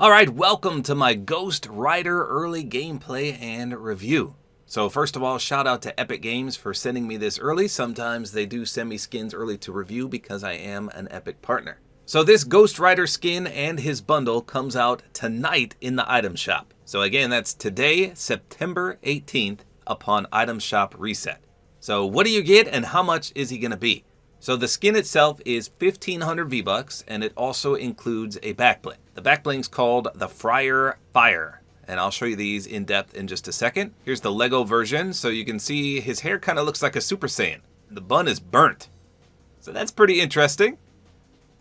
Alright, welcome to my Ghost Ri-Durrr early gameplay and review. So first of all, shout out to Epic Games for sending me this early. Sometimes they do send me skins early to review because I am an Epic partner. So this Ghost Ri-Durrr skin and his bundle comes out tonight in the item shop. So again, that's today, September 18th, upon item shop reset. So what do you get and how much is he going to be? So the skin itself is 1,500 V-Bucks, and it also includes a backbling. The backbling's called the Friar Fire, and I'll show you these in depth in just a second. Here's the Lego version, so you can see his hair kind of looks like a Super Saiyan. The bun is burnt, so that's pretty interesting.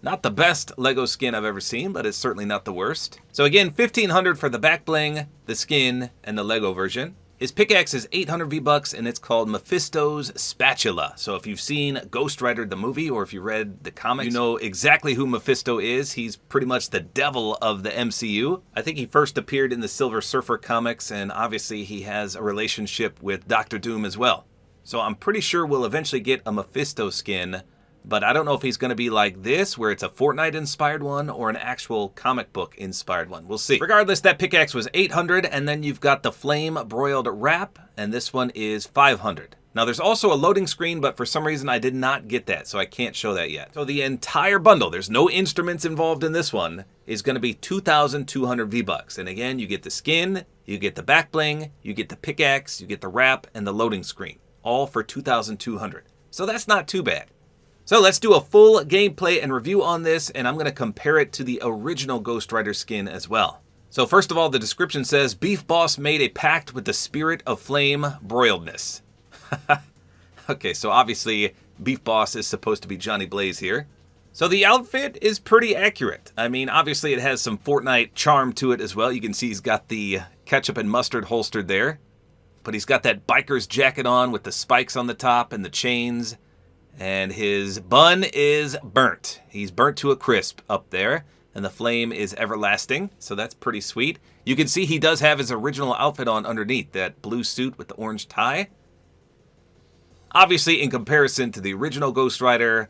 Not the best Lego skin I've ever seen, but it's certainly not the worst. So again, 1,500 for the backbling, the skin, and the Lego version. His pickaxe is 800 V-Bucks, and it's called Mephisto's Spatula. So if you've seen Ghost Ri-Durrr the movie, or if you read the comics, you know exactly who Mephisto is. He's pretty much the devil of the MCU. I think he first appeared in the Silver Surfer comics, and obviously he has a relationship with Doctor Doom as well. So I'm pretty sure we'll eventually get a Mephisto skin, but I don't know if he's going to be like this, where it's a Fortnite-inspired one, or an actual comic book-inspired one. We'll see. Regardless, that pickaxe was 800, and then you've got the flame-broiled wrap, and this one is 500. Now, there's also a loading screen, but for some reason I did not get that, so I can't show that yet. So the entire bundle, there's no instruments involved in this one, is going to be 2,200 V-Bucks. And again, you get the skin, you get the back bling, you get the pickaxe, you get the wrap, and the loading screen, all for 2,200. So that's not too bad. So let's do a full gameplay and review on this, and I'm going to compare it to the original Ghost Ri-Durrr skin as well. So first of all, the description says, Beef Boss made a pact with the spirit of flame broiledness. Okay, so obviously Beef Boss is supposed to be Johnny Blaze here. So the outfit is pretty accurate. I mean, obviously it has some Fortnite charm to it as well. You can see he's got the ketchup and mustard holstered there. But he's got that biker's jacket on with the spikes on the top and the chains. And his bun is burnt. He's burnt to a crisp up there. And the flame is everlasting. So that's pretty sweet. You can see he does have his original outfit on underneath. That blue suit with the orange tie. Obviously, in comparison to the original Ghost Ri-Durrr,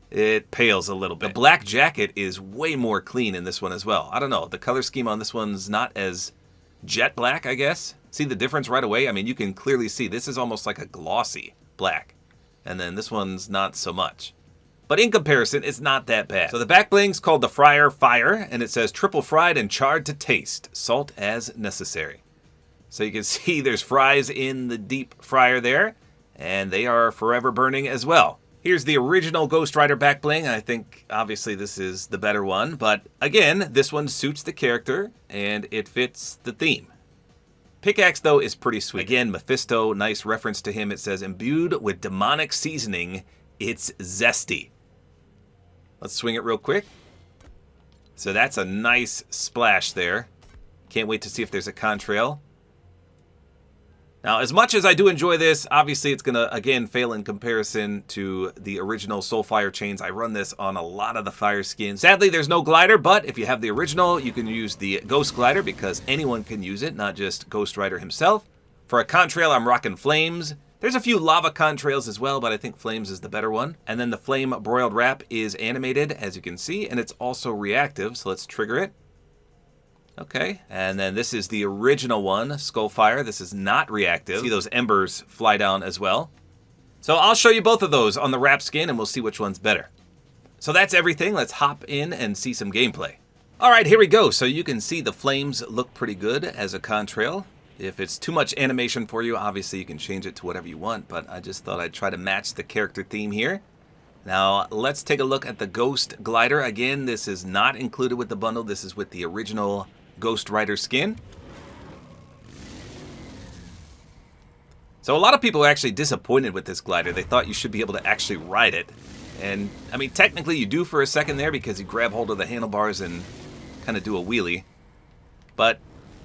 it pales a little bit. The black jacket is way more clean in this one as well. I don't know. The color scheme on this one's not as jet black, I guess. See the difference right away? I mean, you can clearly see this is almost like a glossy black. And then this one's not so much. But in comparison, it's not that bad. So the back bling's called the Friar Fire, and it says triple fried and charred to taste, salt as necessary. So you can see there's fries in the deep fryer there, and they are forever burning as well. Here's the original Ghost Ri-Durrr back bling. I think obviously this is the better one, but again, this one suits the character and it fits the theme. Pickaxe, though, is pretty sweet. Again, Mephisto, nice reference to him. It says, imbued with demonic seasoning, it's zesty. Let's swing it real quick. So that's a nice splash there. Can't wait to see if there's a contrail. Now, as much as I do enjoy this, obviously it's going to, again, fail in comparison to the original Soulfire chains. I run this on a lot of the fire skins. Sadly, there's no glider, but if you have the original, you can use the Ghost Glider because anyone can use it, not just Ghost Ri-Durrr himself. For a contrail, I'm rocking Flames. There's a few lava contrails as well, but I think Flames is the better one. And then the Flame Broiled Wrap is animated, as you can see, and it's also reactive, so let's trigger it. Okay, and then this is the original one, Skullfire. This is not reactive. See those embers fly down as well. So I'll show you both of those on the wrap skin, and we'll see which one's better. So that's everything. Let's hop in and see some gameplay. All right, here we go. So you can see the flames look pretty good as a contrail. If it's too much animation for you, obviously you can change it to whatever you want, but I just thought I'd try to match the character theme here. Now, let's take a look at the Ghost Glider. Again, this is not included with the bundle. This is with the original Ghost Ri-Durrr skin. So a lot of people are actually disappointed with this glider. They thought you should be able to actually ride it. And, I mean, technically you do for a second there because you grab hold of the handlebars and kind of do a wheelie. But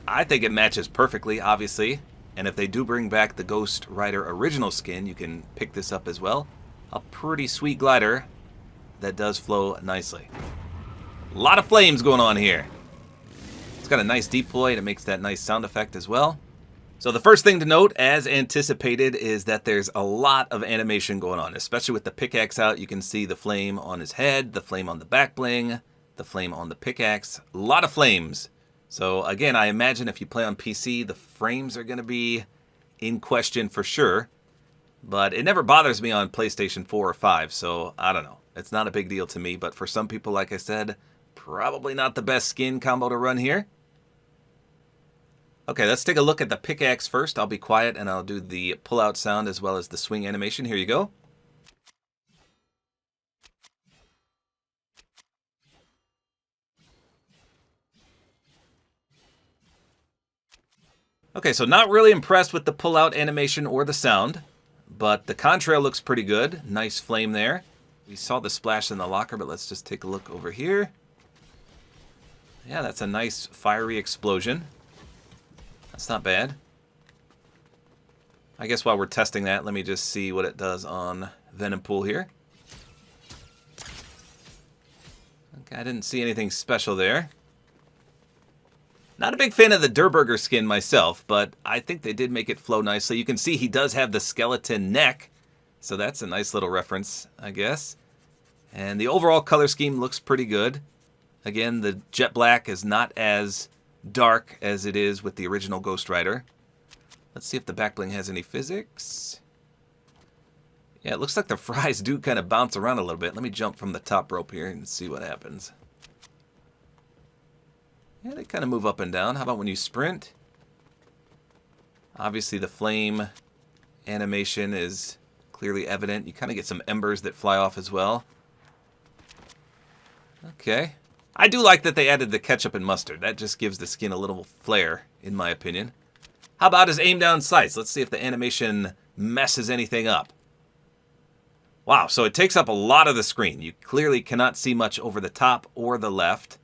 I think it matches perfectly, obviously. And if they do bring back the Ghost Ri-Durrr original skin, you can pick this up as well. A pretty sweet glider that does flow nicely. A lot of flames going on here. It's got a nice deploy and it makes that nice sound effect as well. So the first thing to note, as anticipated, is that there's a lot of animation going on, especially with the pickaxe out. You can see the flame on his head, the flame on the back bling, the flame on the pickaxe. A lot of flames. So again, I imagine if you play on PC, the frames are going to be in question for sure. But it never bothers me on PlayStation 4 or 5, so I don't know. It's not a big deal to me, but for some people, like I said, probably not the best skin combo to run here. Okay, let's take a look at the pickaxe first. I'll be quiet and I'll do the pull-out sound as well as the swing animation. Here you go. Okay, so not really impressed with the pull-out animation or the sound, but the contrail looks pretty good. Nice flame there. We saw the splash in the locker, but let's just take a look over here. Yeah, that's a nice fiery explosion. That's not bad. I guess while we're testing that, let me just see what it does on Venom Pool here. Okay, I didn't see anything special there. Not a big fan of the Durrr skin myself, but I think they did make it flow nicely. You can see he does have the skeleton neck, so that's a nice little reference, I guess. And the overall color scheme looks pretty good. Again, the jet black is not as dark as it is with the original Ghost Rider. Let's see if the back bling has any physics. Yeah, it looks like the fries do kind of bounce around a little bit. Let me jump from the top rope here and see what happens. Yeah, they kind of move up and down. How about when you sprint? Obviously, the flame animation is clearly evident. You kind of get some embers that fly off as well. Okay. I do like that they added the ketchup and mustard. That just gives the skin a little flair, in my opinion. How about his aim down sights? Let's see if the animation messes anything up. Wow, so it takes up a lot of the screen. You clearly cannot see much over the top or the left.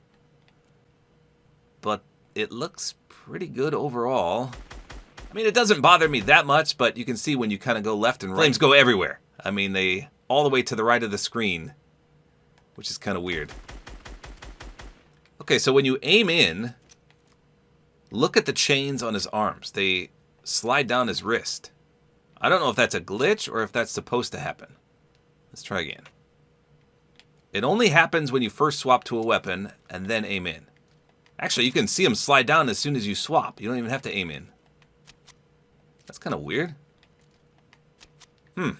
But it looks pretty good overall. I mean, it doesn't bother me that much, but you can see when you kind of go left and right, flames go everywhere. I mean, they all the way to the right of the screen, which is kind of weird. Okay, so when you aim in, look at the chains on his arms. They slide down his wrist. I don't know if that's a glitch or if that's supposed to happen. Let's try again. It only happens when you first swap to a weapon and then aim in. Actually, you can see them slide down as soon as you swap. You don't even have to aim in. That's kind of weird. Well,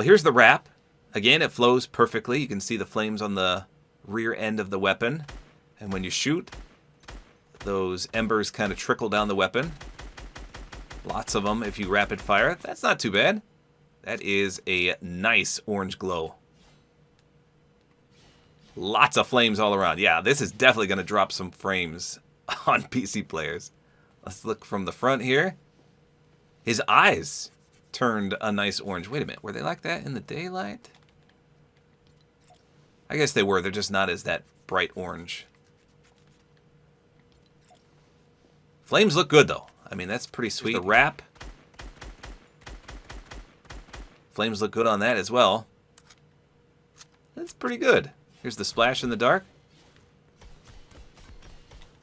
here's the wrap. Again, it flows perfectly. You can see the flames on the rear end of the weapon. And when you shoot, those embers kind of trickle down the weapon. Lots of them if you rapid fire. That's not too bad. That is a nice orange glow. Lots of flames all around. Yeah, this is definitely going to drop some frames on PC players. Let's look from the front here. His eyes turned a nice orange. Wait a minute. Were they like that in the daylight? I guess they were. They're just not as that bright orange. Flames look good, though. I mean, that's pretty sweet. The wrap. Flames look good on that as well. That's pretty good. Here's the splash in the dark.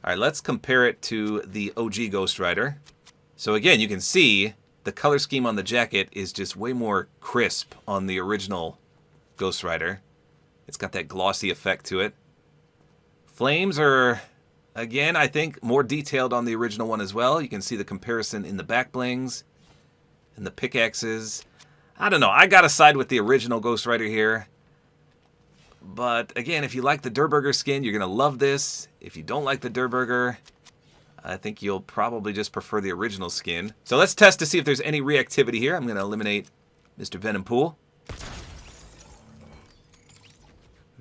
All right, let's compare it to the OG Ghost Rider. So again, you can see the color scheme on the jacket is just way more crisp on the original Ghost Rider. It's got that glossy effect to it. Flames are, again, I think more detailed on the original one as well. You can see the comparison in the back blings and the pickaxes. I don't know. I got to side with the original Ghost Rider here. But again, if you like the Durrr skin, you're going to love this. If you don't like the Durrr, I think you'll probably just prefer the original skin. So let's test to see if there's any reactivity here. I'm going to eliminate Mr. Venom Pool.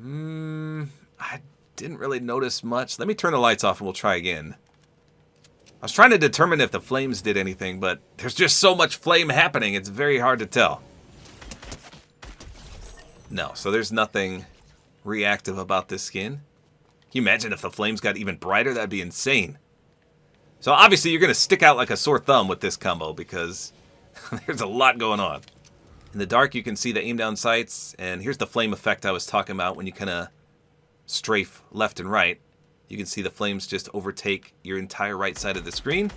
I didn't really notice much. Let me turn the lights off and we'll try again. I was trying to determine if the flames did anything, but there's just so much flame happening, it's very hard to tell. No, so there's nothing reactive about this skin. Can you imagine if the flames got even brighter? That'd be insane. So obviously you're going to stick out like a sore thumb with this combo because there's a lot going on. In the dark you can see the aim down sights, and here's the flame effect I was talking about when you kind of strafe left and right. You can see the flames just overtake your entire right side of the screen.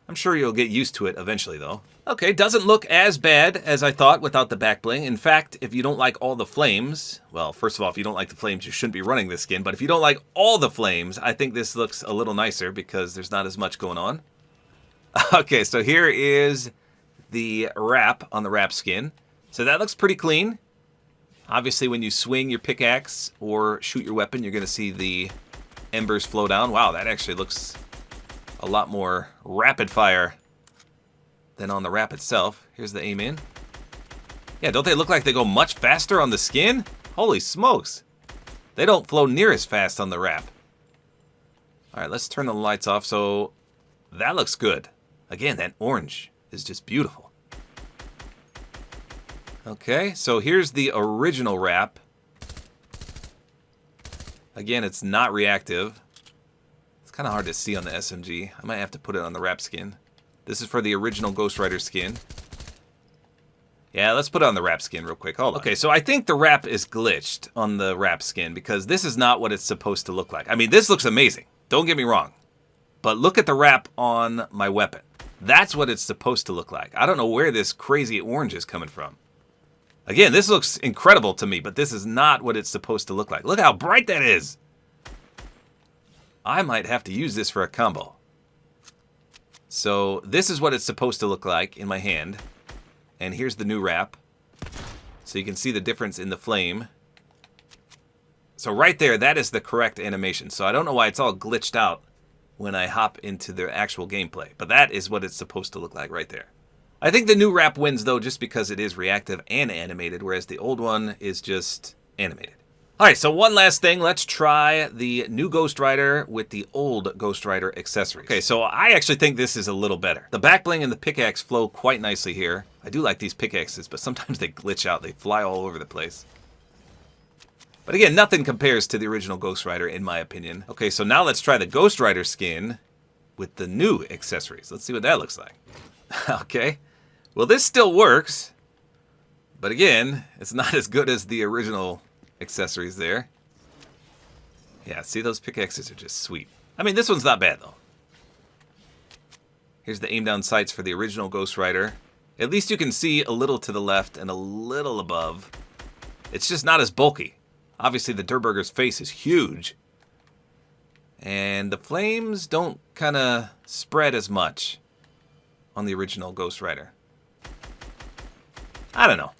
I'm sure you'll get used to it eventually, though. Okay, doesn't look as bad as I thought without the back bling. In fact, if you don't like all the flames, well, first of all, if you don't like the flames, you shouldn't be running this skin. But if you don't like all the flames, I think this looks a little nicer because there's not as much going on. Okay, so here is the wrap on the wrap skin. So that looks pretty clean. Obviously, when you swing your pickaxe or shoot your weapon, you're going to see the embers flow down. Wow, that actually looks a lot more rapid fire than on the wrap itself. Here's the aim in. Yeah, don't they look like they go much faster on the skin? Holy smokes. They don't flow near as fast on the wrap. All right, let's turn the lights off. So that looks good. Again, that orange is just beautiful. Okay, so here's the original wrap. Again, it's not reactive. It's kind of hard to see on the SMG. I might have to put it on the wrap skin. This is for the original Ghost Rider skin. Yeah, let's put it on the wrap skin real quick. Hold on. Okay, so I think the wrap is glitched on the wrap skin because this is not what it's supposed to look like. I mean, this looks amazing. Don't get me wrong. But look at the wrap on my weapon. That's what it's supposed to look like. I don't know where this crazy orange is coming from. Again, this looks incredible to me, but this is not what it's supposed to look like. Look how bright that is. I might have to use this for a combo. So this is what it's supposed to look like in my hand. And here's the new wrap. So you can see the difference in the flame. So right there, that is the correct animation. So I don't know why it's all glitched out when I hop into the actual gameplay. But that is what it's supposed to look like right there. I think the new wrap wins, though, just because it is reactive and animated, whereas the old one is just animated. All right, so one last thing. Let's try the new Ghost Rider with the old Ghost Rider accessories. Okay, so I actually think this is a little better. The back bling and the pickaxe flow quite nicely here. I do like these pickaxes, but sometimes they glitch out. They fly all over the place. But again, nothing compares to the original Ghost Rider, in my opinion. Okay, so now let's try the Ghost Rider skin with the new accessories. Let's see what that looks like. Okay. Well, this still works. But again, it's not as good as the original accessories there. Yeah, see, those pickaxes are just sweet. I mean, this one's not bad, though. Here's the aim down sights for the original Ghost Rider. At least you can see a little to the left and a little above. It's just not as bulky. Obviously, the Durrr's face is huge. And the flames don't kind of spread as much on the original Ghost Rider. I don't know.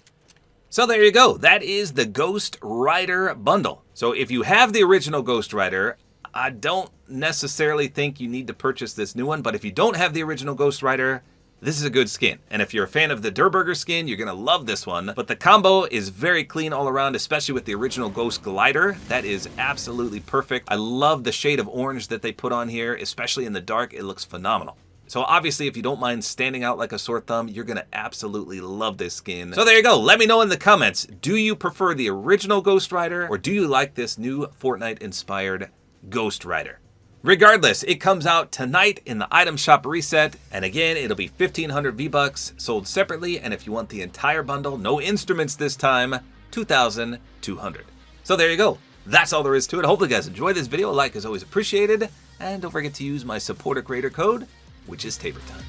So there you go. That is the Ghost Rider bundle. So if you have the original Ghost Rider, I don't necessarily think you need to purchase this new one. But if you don't have the original Ghost Rider, this is a good skin. And if you're a fan of the Durrrr skin, you're going to love this one. But the combo is very clean all around, especially with the original Ghost Glider. That is absolutely perfect. I love the shade of orange that they put on here, especially in the dark. It looks phenomenal. So obviously, if you don't mind standing out like a sore thumb, you're going to absolutely love this skin. So there you go. Let me know in the comments, do you prefer the original Ghost Rider or do you like this new Fortnite-inspired Ghost Rider? Regardless, it comes out tonight in the item shop reset. And again, it'll be 1,500 V-Bucks sold separately. And if you want the entire bundle, no instruments this time, 2,200. So there you go. That's all there is to it. Hopefully you guys enjoyed this video. A like is always appreciated. And don't forget to use my Support-A-Creator Code, which is Tabor time.